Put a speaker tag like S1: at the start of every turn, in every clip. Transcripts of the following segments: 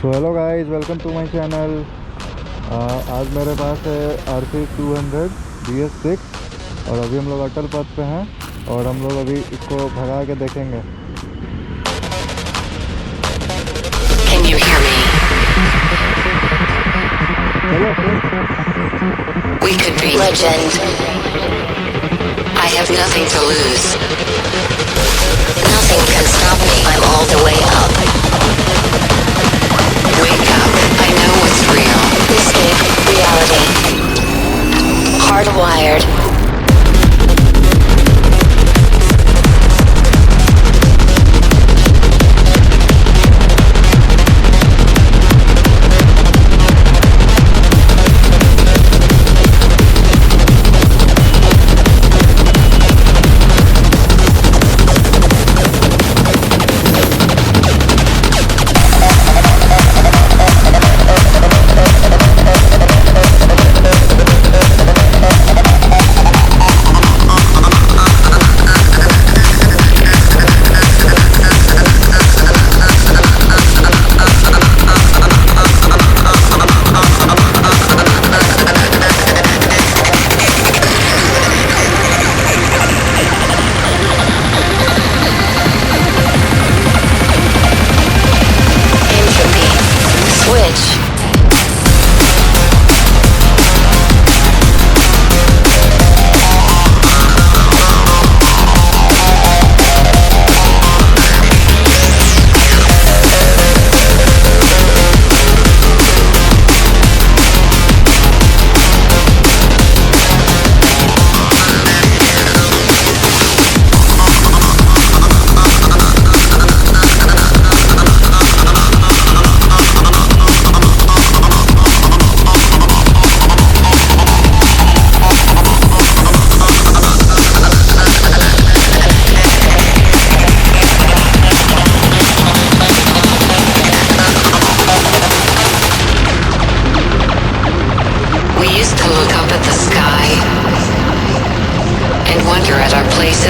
S1: So hello guys, welcome to my channel. आज मेरे पास है RC 200 BS6 और अभी हम लोग अटल पथ पे हैं और हम लोग अभी इसको भगा के देखेंगे।
S2: Can you hear me? We could be legend. I have nothing to lose. Nothing can stop me. I'm all the way up. Wake up. I know what's real. Escape reality. Hardwired.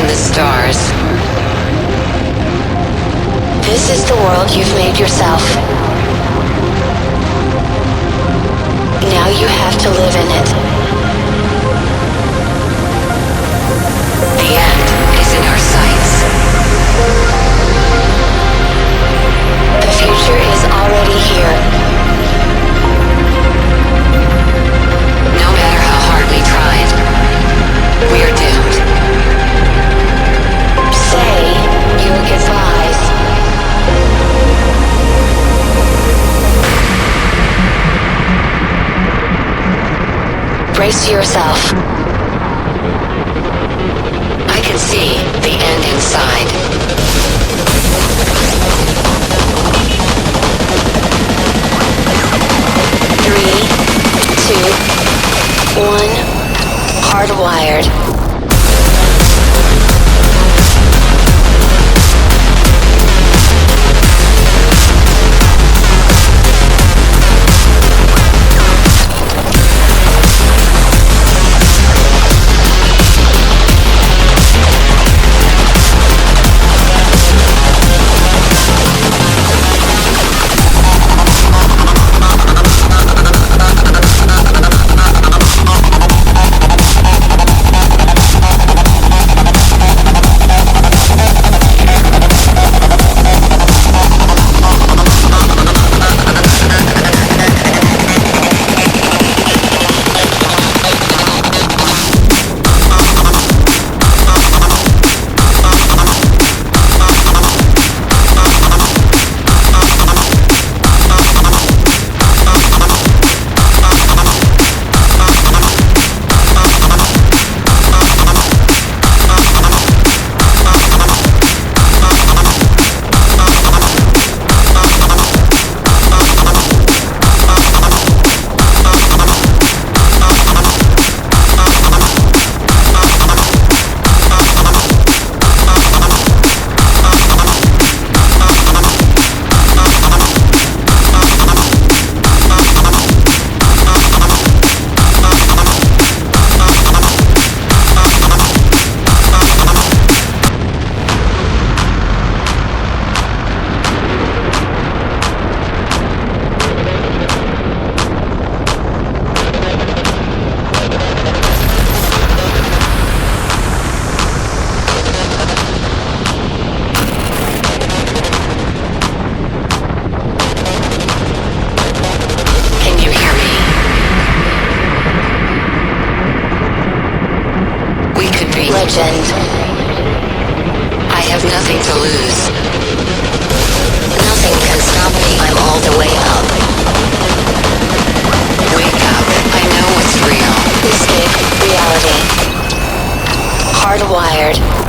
S2: In the stars. This is the world you've made yourself. Now you have to live in it. The end is in our sights. The future is already here. No matter how hard we tried, we are doomed. Say your goodbyes. Brace yourself. I can see the end inside. 3, 2, 1. Hardwired. legend. I have nothing to lose. Nothing can stop me. I'm all the way up. Wake up. I know what's real. Escape reality. Hardwired.